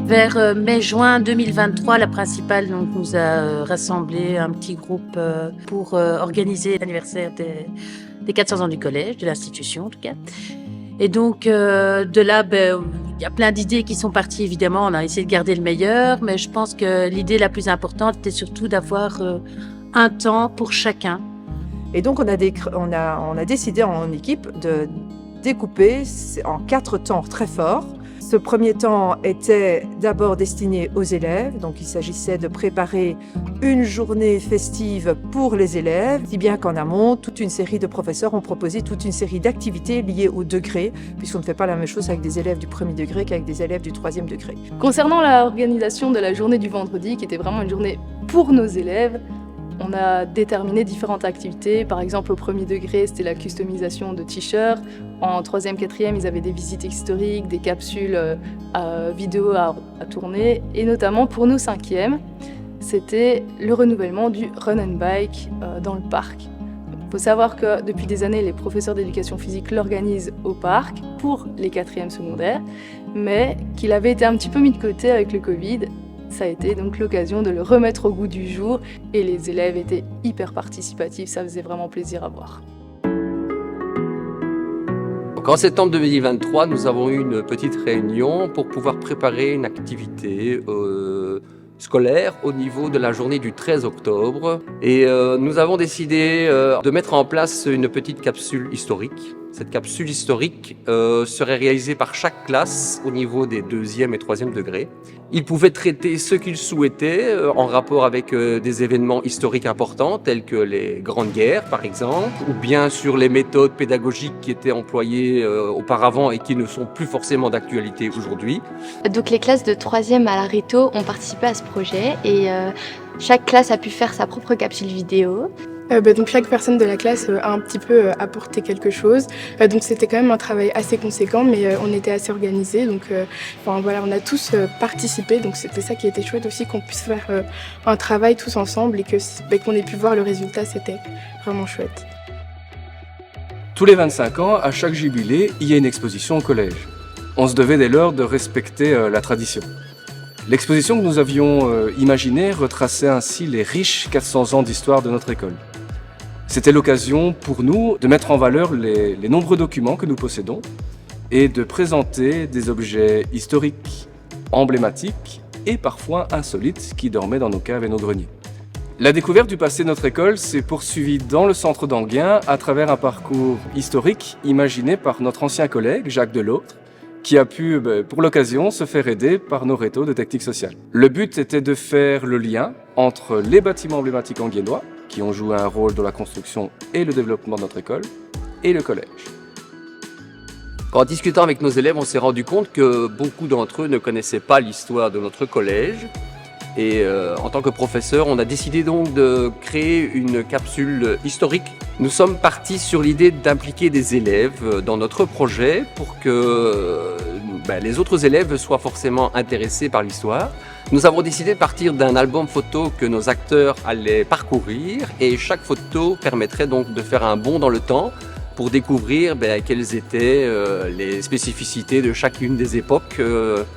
Vers mai-juin 2023, la principale donc, nous a rassemblé un petit groupe pour organiser l'anniversaire des 400 ans du collège, de l'institution en tout cas. Et donc de là, il y a plein d'idées qui sont parties évidemment. On a essayé de garder le meilleur, mais je pense que l'idée la plus importante était surtout d'avoir un temps pour chacun. Et donc on a décidé en équipe de découper en 4 temps très forts. Ce premier temps était d'abord destiné aux élèves, donc il s'agissait de préparer une journée festive pour les élèves, si bien qu'en amont, toute une série de professeurs ont proposé toute une série d'activités liées au degré, puisqu'on ne fait pas la même chose avec des élèves du premier degré qu'avec des élèves du troisième degré. Concernant l'organisation de la journée du vendredi, qui était vraiment une journée pour nos élèves, on a déterminé différentes activités. Par exemple, au premier degré, c'était la customisation de t-shirts. En troisième, quatrième, ils avaient des visites historiques, des capsules vidéo à tourner. Et notamment pour nous cinquièmes, c'était le renouvellement du run and bike dans le parc. Il faut savoir que depuis des années, les professeurs d'éducation physique l'organisent au parc pour les quatrièmes secondaires, mais qu'il avait été un petit peu mis de côté avec le Covid. Ça a été donc l'occasion de le remettre au goût du jour et les élèves étaient hyper participatifs, ça faisait vraiment plaisir à voir. En septembre 2023, nous avons eu une petite réunion pour pouvoir préparer une activité scolaire au niveau de la journée du 13 octobre. Et nous avons décidé de mettre en place une petite capsule historique. Cette capsule historique serait réalisée par chaque classe au niveau des 2e et 3e degrés. Ils pouvaient traiter ce qu'ils souhaitaient en rapport avec des événements historiques importants tels que les grandes guerres par exemple, ou bien sur les méthodes pédagogiques qui étaient employées auparavant et qui ne sont plus forcément d'actualité aujourd'hui. Donc les classes de 3e à la Rito ont participé à ce projet et chaque classe a pu faire sa propre capsule vidéo. Donc chaque personne de la classe a un petit peu apporté quelque chose. Donc c'était quand même un travail assez conséquent, mais on était assez organisés. Donc voilà, on a tous participé. Donc c'était ça qui était chouette aussi, qu'on puisse faire un travail tous ensemble et qu'on ait pu voir le résultat. C'était vraiment chouette. Tous les 25 ans, à chaque jubilé, il y a une exposition au collège. On se devait dès lors de respecter la tradition. L'exposition que nous avions imaginée retraçait ainsi les riches 400 ans d'histoire de notre école. C'était l'occasion pour nous de mettre en valeur les nombreux documents que nous possédons et de présenter des objets historiques, emblématiques et parfois insolites qui dormaient dans nos caves et nos greniers. La découverte du passé de notre école s'est poursuivie dans le centre d'Anguien à travers un parcours historique imaginé par notre ancien collègue Jacques Delautre, qui a pu, pour l'occasion, se faire aider par nos rétos de technique sociale. Le but était de faire le lien entre les bâtiments emblématiques anguiennois, qui ont joué un rôle dans la construction et le développement de notre école, et le collège. En discutant avec nos élèves, on s'est rendu compte que beaucoup d'entre eux ne connaissaient pas l'histoire de notre collège. Et en tant que professeur, on a décidé donc de créer une capsule historique. Nous sommes partis sur l'idée d'impliquer des élèves dans notre projet pour que les autres élèves soient forcément intéressés par l'histoire. Nous avons décidé de partir d'un album photo que nos acteurs allaient parcourir et chaque photo permettrait donc de faire un bond dans le temps pour découvrir quelles étaient les spécificités de chacune des époques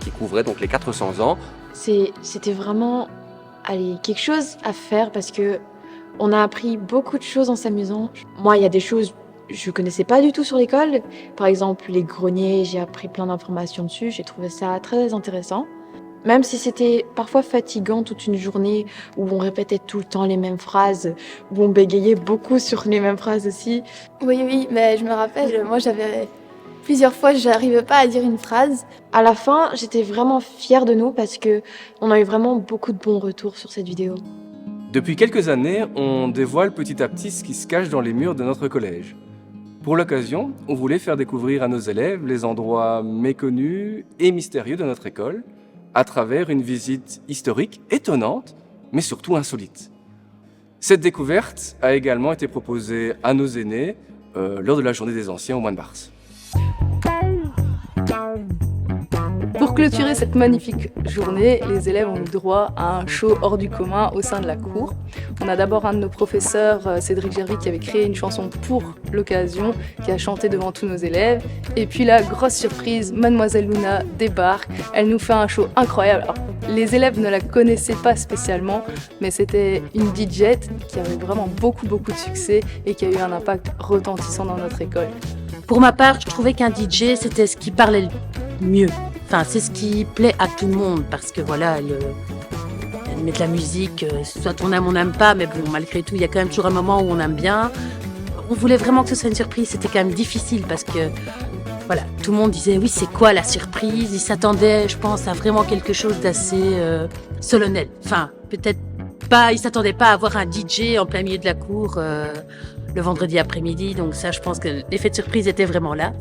qui couvraient donc les 400 ans. C'était vraiment quelque chose à faire parce que on a appris beaucoup de choses en s'amusant. Moi, il y a des choses que je connaissais pas du tout sur l'école. Par exemple, les greniers, j'ai appris plein d'informations dessus. J'ai trouvé ça très intéressant. Même si c'était parfois fatigant toute une journée où on répétait tout le temps les mêmes phrases, où on bégayait beaucoup sur les mêmes phrases aussi. Oui, mais je me rappelle, moi j'avais plusieurs fois, je n'arrivais pas à dire une phrase. À la fin, j'étais vraiment fière de nous parce que on a eu vraiment beaucoup de bons retours sur cette vidéo. Depuis quelques années, on dévoile petit à petit ce qui se cache dans les murs de notre collège. Pour l'occasion, on voulait faire découvrir à nos élèves les endroits méconnus et mystérieux de notre école à travers une visite historique étonnante, mais surtout insolite. Cette découverte a également été proposée à nos aînés lors de la Journée des Anciens au mois de mars. Pour Pour clôturer cette magnifique journée, les élèves ont eu droit à un show hors du commun au sein de la cour. On a d'abord un de nos professeurs, Cédric Gervy, qui avait créé une chanson pour l'occasion, qui a chanté devant tous nos élèves. Et puis la grosse surprise, Mademoiselle Luna débarque. Elle nous fait un show incroyable. Alors, les élèves ne la connaissaient pas spécialement, mais c'était une DJ qui avait vraiment beaucoup de succès et qui a eu un impact retentissant dans notre école. Pour ma part, je trouvais qu'un DJ, c'était ce qui parlait le mieux. Enfin, c'est ce qui plaît à tout le monde parce que voilà, elle met de la musique, soit on aime, on n'aime pas, mais bon, malgré tout, il y a quand même toujours un moment où on aime bien. On voulait vraiment que ce soit une surprise, c'était quand même difficile parce que voilà, tout le monde disait oui, c'est quoi la surprise? Ils s'attendaient, je pense, à vraiment quelque chose d'assez solennel. Enfin, peut-être pas, ils s'attendaient pas à avoir un DJ en plein milieu de la cour le vendredi après-midi. Donc ça, je pense que l'effet de surprise était vraiment là.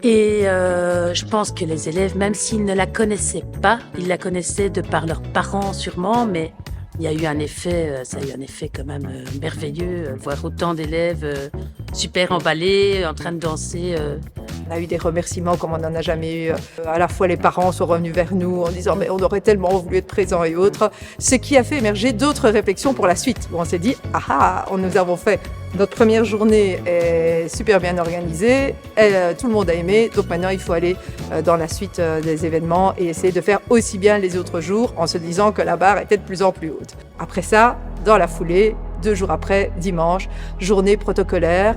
Et je pense que les élèves, même s'ils ne la connaissaient pas, ils la connaissaient de par leurs parents sûrement, mais il y a eu un effet, ça a eu un effet quand même merveilleux, voir autant d'élèves super emballés, en train de danser. On a eu des remerciements comme on n'en a jamais eu. À la fois les parents sont revenus vers nous en disant mais on aurait tellement voulu être présents et autres. Ce qui a fait émerger d'autres réflexions pour la suite. Où on s'est dit nous avons fait notre première journée est super bien organisée, tout le monde a aimé, donc maintenant il faut aller dans la suite des événements et essayer de faire aussi bien les autres jours en se disant que la barre était de plus en plus haute. Après ça, dans la foulée, 2 jours après, dimanche, journée protocolaire.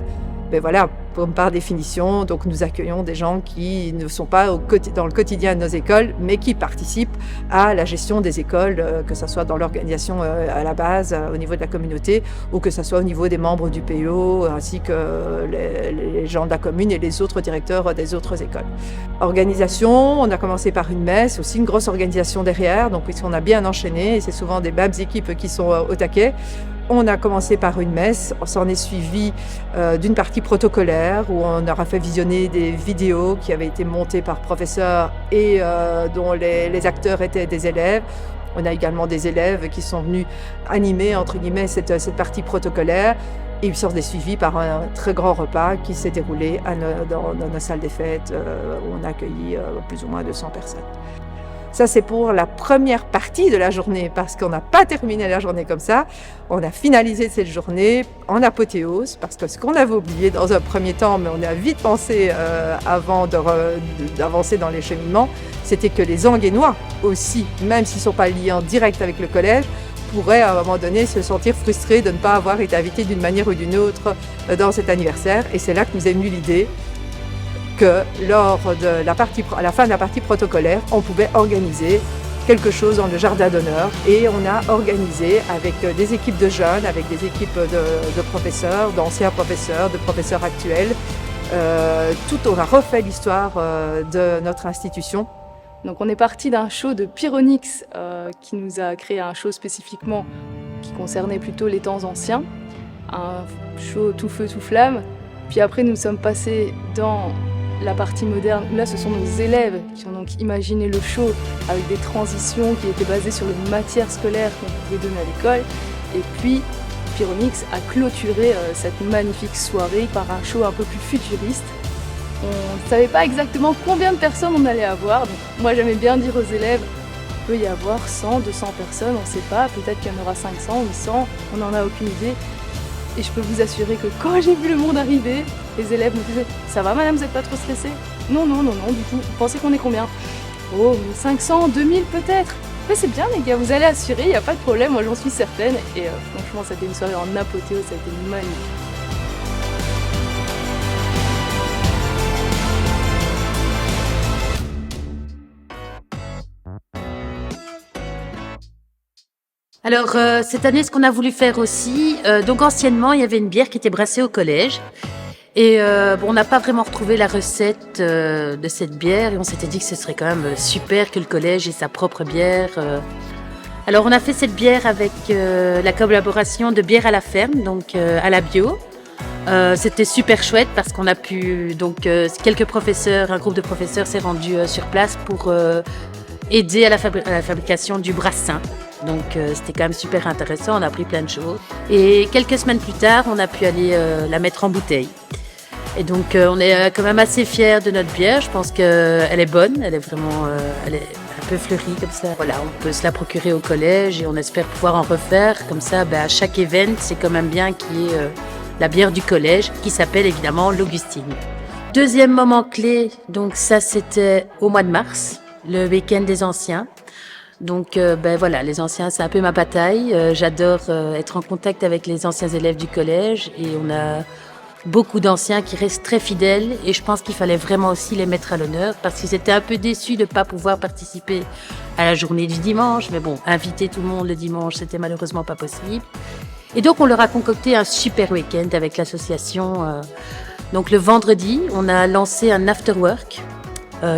Ben voilà, par définition, donc nous accueillons des gens qui ne sont pas dans le quotidien de nos écoles, mais qui participent à la gestion des écoles, que ce soit dans l'organisation à la base, au niveau de la communauté, ou que ce soit au niveau des membres du PO, ainsi que les gens de la commune et les autres directeurs des autres écoles. Organisation, on a commencé par une messe, aussi une grosse organisation derrière, donc puisqu'on a bien enchaîné, et c'est souvent des mêmes équipes qui sont au taquet. On a commencé par une messe, on s'en est suivi d'une partie protocolaire où on aura fait visionner des vidéos qui avaient été montées par professeurs et dont les acteurs étaient des élèves. On a également des élèves qui sont venus animer, entre guillemets, cette partie protocolaire. Et ils sont suivis par un très grand repas qui s'est déroulé dans nos salles des fêtes où on a accueilli plus ou moins 200 personnes. Ça, c'est pour la première partie de la journée, parce qu'on n'a pas terminé la journée comme ça. On a finalisé cette journée en apothéose, parce que ce qu'on avait oublié dans un premier temps, mais on a vite pensé avant d'avancer dans les cheminements, c'était que les Anguénois aussi, même s'ils ne sont pas liés en direct avec le collège, pourraient à un moment donné se sentir frustrés de ne pas avoir été invités d'une manière ou d'une autre dans cet anniversaire. Et c'est là que nous est venue l'idée que lors de à la fin de la partie protocolaire, on pouvait organiser quelque chose dans le jardin d'honneur. Et on a organisé avec des équipes de jeunes, avec des équipes de professeurs, d'anciens professeurs, de professeurs actuels. On a refait l'histoire de notre institution. Donc on est parti d'un show de Pyronix qui nous a créé un show spécifiquement qui concernait plutôt les temps anciens. Un show tout feu, tout flamme. Puis après nous sommes passés dans la partie moderne, là ce sont nos élèves qui ont donc imaginé le show avec des transitions qui étaient basées sur les matières scolaires qu'on pouvait donner à l'école. Et puis Pyronix a clôturé cette magnifique soirée par un show un peu plus futuriste. On ne savait pas exactement combien de personnes on allait avoir, donc moi j'aimais bien dire aux élèves il peut y avoir 100, 200 personnes, on ne sait pas, peut-être qu'il y en aura 500, 800, on n'en a aucune idée. Et je peux vous assurer que quand j'ai vu le monde arriver, les élèves me disaient « Ça va madame, vous n'êtes pas trop stressée ?» Non, du tout. Vous pensez qu'on est combien ? Oh, 1500, 2000 peut-être. Mais c'est bien les gars, vous allez assurer, il n'y a pas de problème, moi j'en suis certaine. Et franchement, ça a été une soirée en apothéose, ça a été magnifique. Alors, cette année, ce qu'on a voulu faire aussi, donc anciennement, il y avait une bière qui était brassée au collège. Et on n'a pas vraiment retrouvé la recette de cette bière. Et on s'était dit que ce serait quand même super que le collège ait sa propre bière. Alors, on a fait cette bière avec la collaboration de Bière à la ferme, donc à la bio. C'était super chouette parce qu'on a pu... Donc, quelques professeurs, un groupe de professeurs s'est rendu sur place pour aider à la fabrication du brassin. Donc c'était quand même super intéressant, on a appris plein de choses. Et quelques semaines plus tard, on a pu aller la mettre en bouteille. Et donc, on est quand même assez fiers de notre bière. Je pense qu'elle est bonne, elle est vraiment elle est un peu fleurie comme ça. Voilà, on peut se la procurer au collège et on espère pouvoir en refaire. Comme ça, à chaque event, c'est quand même bien qu'il y ait la bière du collège qui s'appelle évidemment l'Augustine. Deuxième moment clé, donc ça c'était au mois de mars, le week-end des anciens. Donc voilà, les anciens c'est un peu ma bataille. J'adore être en contact avec les anciens élèves du collège et on a beaucoup d'anciens qui restent très fidèles et je pense qu'il fallait vraiment aussi les mettre à l'honneur parce qu'ils étaient un peu déçus de ne pas pouvoir participer à la journée du dimanche. Mais bon, inviter tout le monde le dimanche, c'était malheureusement pas possible. Et donc on leur a concocté un super week-end avec l'association. Donc le vendredi, on a lancé un afterwork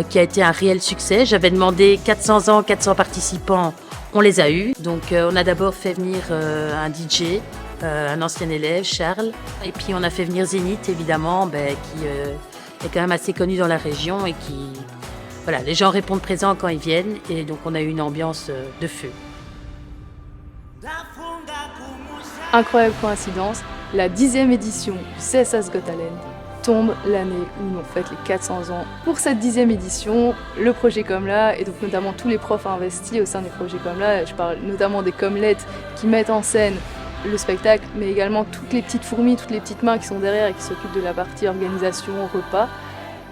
qui a été un réel succès. J'avais demandé 400 ans, 400 participants, on les a eus. Donc on a d'abord fait venir un DJ, un ancien élève, Charles. Et puis on a fait venir Zénith, évidemment, qui est quand même assez connu dans la région et qui... Voilà, les gens répondent présents quand ils viennent et donc on a eu une ambiance de feu. Incroyable coïncidence, la 10e édition du CSS Got Talent tombe l'année où on fête les 400 ans. Pour cette 10e édition, le projet Comla, et donc notamment tous les profs investis au sein du projet Comla, je parle notamment des comlettes qui mettent en scène le spectacle, mais également toutes les petites fourmis, toutes les petites mains qui sont derrière et qui s'occupent de la partie organisation, repas,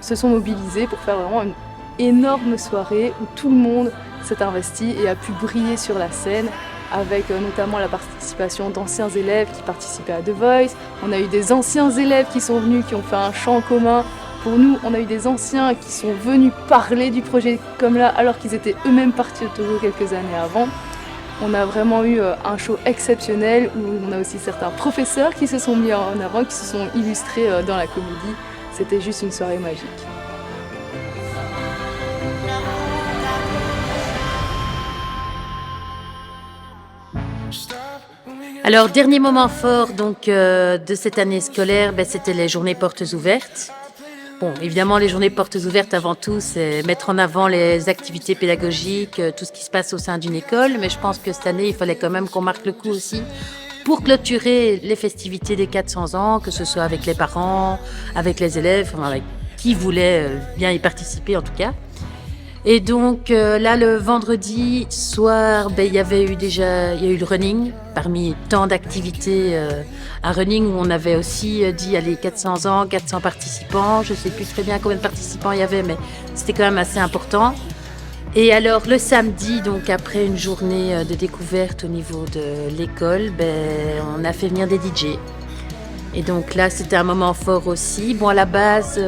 se sont mobilisés pour faire vraiment une énorme soirée où tout le monde s'est investi et a pu briller sur la scène, avec notamment la participation d'anciens élèves qui participaient à The Voice. On a eu des anciens élèves qui sont venus, qui ont fait un chant commun. Pour nous, on a eu des anciens qui sont venus parler du projet Comla alors qu'ils étaient eux-mêmes partis au Togo quelques années avant. On a vraiment eu un show exceptionnel où on a aussi certains professeurs qui se sont mis en avant, qui se sont illustrés dans la comédie. C'était juste une soirée magique. Alors, dernier moment fort donc, de cette année scolaire, c'était les journées portes ouvertes. Bon, évidemment, les journées portes ouvertes, avant tout, c'est mettre en avant les activités pédagogiques, tout ce qui se passe au sein d'une école. Mais je pense que cette année, il fallait quand même qu'on marque le coup aussi pour clôturer les festivités des 400 ans, que ce soit avec les parents, avec les élèves, enfin, avec qui voulait bien y participer en tout cas. Et donc là, le vendredi soir, il y a eu le running, parmi tant d'activités, un running où on avait aussi dit, allez, 400 ans, 400 participants, je sais plus très bien combien de participants il y avait, mais c'était quand même assez important. Et alors le samedi, donc après une journée de découverte au niveau de l'école, on a fait venir des DJ. Et donc là, c'était un moment fort aussi. Bon, à la base,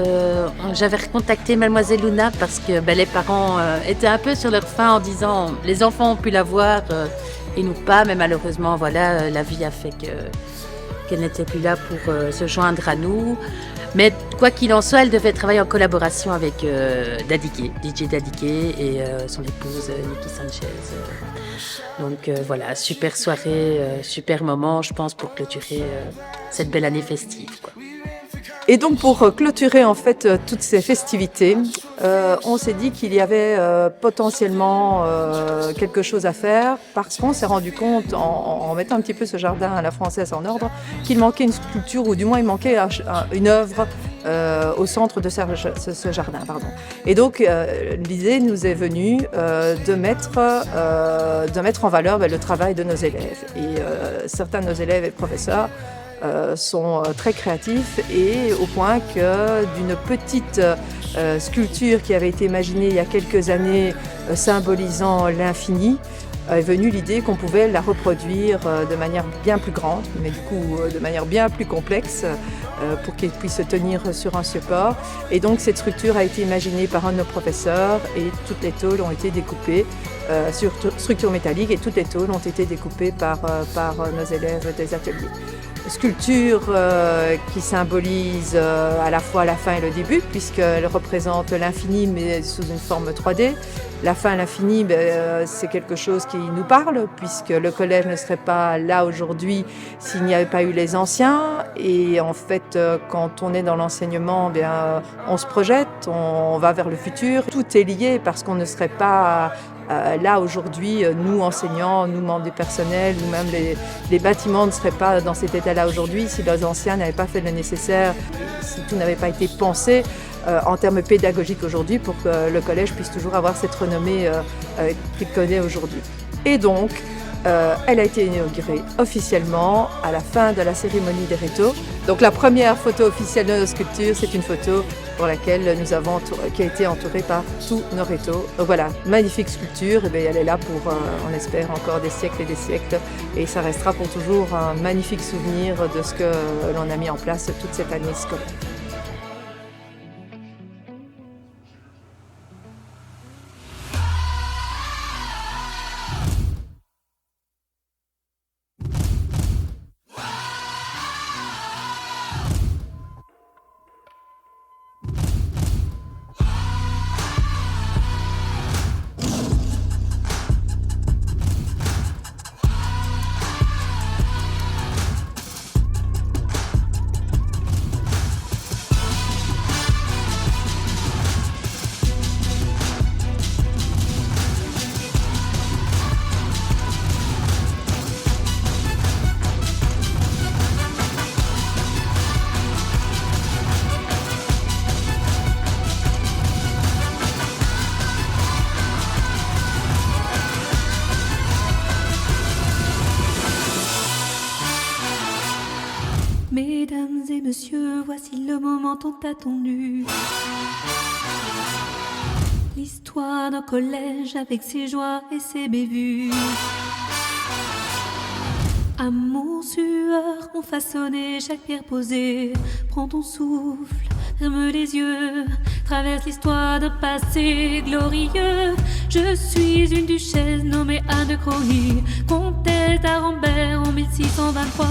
j'avais recontacté Mademoiselle Luna parce que les parents étaient un peu sur leur faim en disant les enfants ont pu la voir et nous pas, mais malheureusement, voilà, la vie a fait qu'elle n'était plus là pour se joindre à nous. Mais quoi qu'il en soit, elle devait travailler en collaboration avec Dadike, DJ Dadike et son épouse Niki Sanchez. Donc voilà, super soirée, super moment, je pense, pour clôturer cette belle année festive, quoi. Et donc pour clôturer en fait toutes ces festivités, on s'est dit qu'il y avait potentiellement quelque chose à faire parce qu'on s'est rendu compte en mettant un petit peu ce jardin à la française en ordre qu'il manquait une sculpture ou du moins il manquait une œuvre au centre de ce jardin. Pardon. Et donc l'idée nous est venue de mettre en valeur le travail de nos élèves. Et certains de nos élèves et professeurs sont très créatifs et au point que d'une petite sculpture qui avait été imaginée il y a quelques années symbolisant l'infini est venue l'idée qu'on pouvait la reproduire de manière bien plus grande, mais du coup de manière bien plus complexe pour qu'elle puisse se tenir sur un support. Et donc cette structure a été imaginée par un de nos professeurs et toutes les tôles ont été découpées sur structure métallique et toutes les tôles ont été découpées par nos élèves des ateliers. Sculpture qui symbolise à la fois la fin et le début, puisqu'elle représente l'infini mais sous une forme 3D. La fin, l'infini, c'est quelque chose qui nous parle, puisque le collège ne serait pas là aujourd'hui s'il n'y avait pas eu les anciens. Et en fait, quand on est dans l'enseignement, on se projette, on va vers le futur. Tout est lié parce qu'on ne serait pas Là, aujourd'hui, nous, enseignants, nous, membres du personnel, ou même les bâtiments ne seraient pas dans cet état-là aujourd'hui si les anciens n'avaient pas fait le nécessaire, si tout n'avait pas été pensé en termes pédagogiques aujourd'hui pour que le collège puisse toujours avoir cette renommée qu'il connaît aujourd'hui. Et donc, elle a été inaugurée officiellement à la fin de la cérémonie des rétos. Donc la première photo officielle de nos sculptures, c'est une photo pour laquelle qui a été entourée par tous nos rétos. Donc voilà, magnifique sculpture, et bien elle est là pour, on espère, encore des siècles et des siècles. Et ça restera pour toujours un magnifique souvenir de ce que l'on a mis en place toute cette année scolaire. Mesdames et messieurs, voici le moment tant attendu. L'histoire d'un collège avec ses joies et ses bévues. Amour, sueur ont façonné chaque pierre posée. Prends ton souffle, ferme les yeux, traverse l'histoire d'un passé glorieux. Je suis une duchesse nommée Anne de Crohy, comtesse d'Arambert en 1623.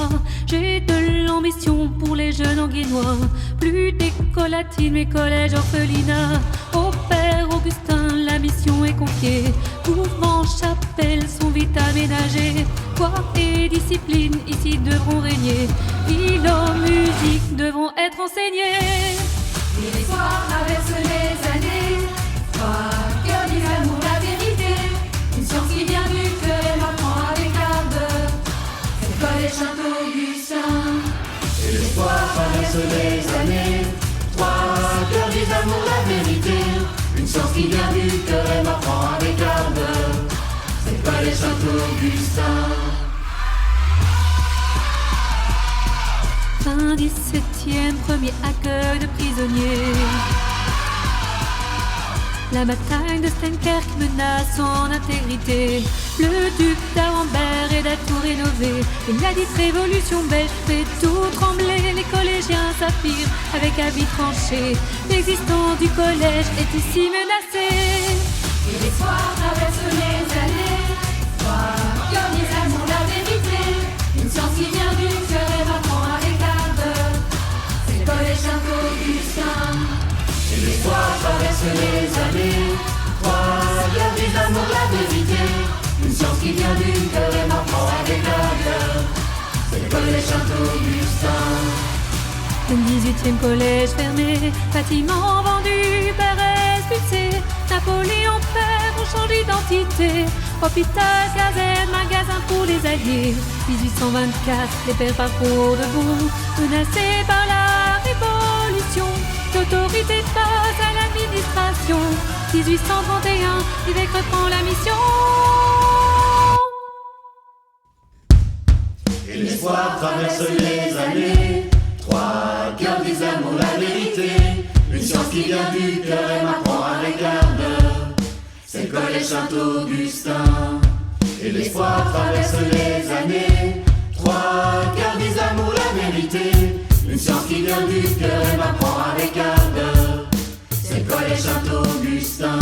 J'ai de l'ambition pour les jeunes Anguinois, plus d'écolatines mais collège orphelinat. Au père Augustin la mission est confiée, couvent, chapelles sont vite aménagées. Foi et discipline ici devront régner, philo, musique devront être enseignées. Et l'histoire traverse les années, toi, cœur des amours, la vérité, une science qui vient du cœur et m'apprend avec ardeur. C'est le collège Saint-Augustin. Et l'histoire traverse les années, toi, cœur des amours, la vérité, une science qui vient du cœur et m'apprend avec ardeur. C'est le collège Saint-Augustin. Fin 17e, premier accueil de prisonniers. La bataille de Steinkerk menace son intégrité. Le duc d'Arambert est à tout rénover. Et la dite révolution belge fait tout trembler. Les collégiens s'affirment avec habit tranché. L'existence du collège est ici menacée. Et l'histoire traverse les années, toi, cœur des amours, la vérité, une science qui vient du cœur et m'apprend avec ardeur. C'est le collège Saint-Augustin. Et l'histoire traverse les années, toi, cœur des amours, la vérité, une science qui vient du cœur et m'apprend avec ardeur. C'est le collège Saint-Augustin. Le 18e collège fermé, bâtiment vendu, père expulsé. Napoléon père, on change d'identité. Hôpital, caserne, magasin pour les alliés. 1824, les pères parcourent debout, menacés par la révolution. L'autorité passe à l'administration. 1831, l'évêque reprend la mission. Et l'histoire traverse les années, trois cœurs des amours, la vérité, une science qui vient du cœur et m'apprend avec ardeur. C'est le collège Saint-Augustin. Et l'espoir traverse les années, trois cœurs des amours, la vérité, une science qui vient du cœur et m'apprend avec ardeur. C'est le collège Saint-Augustin.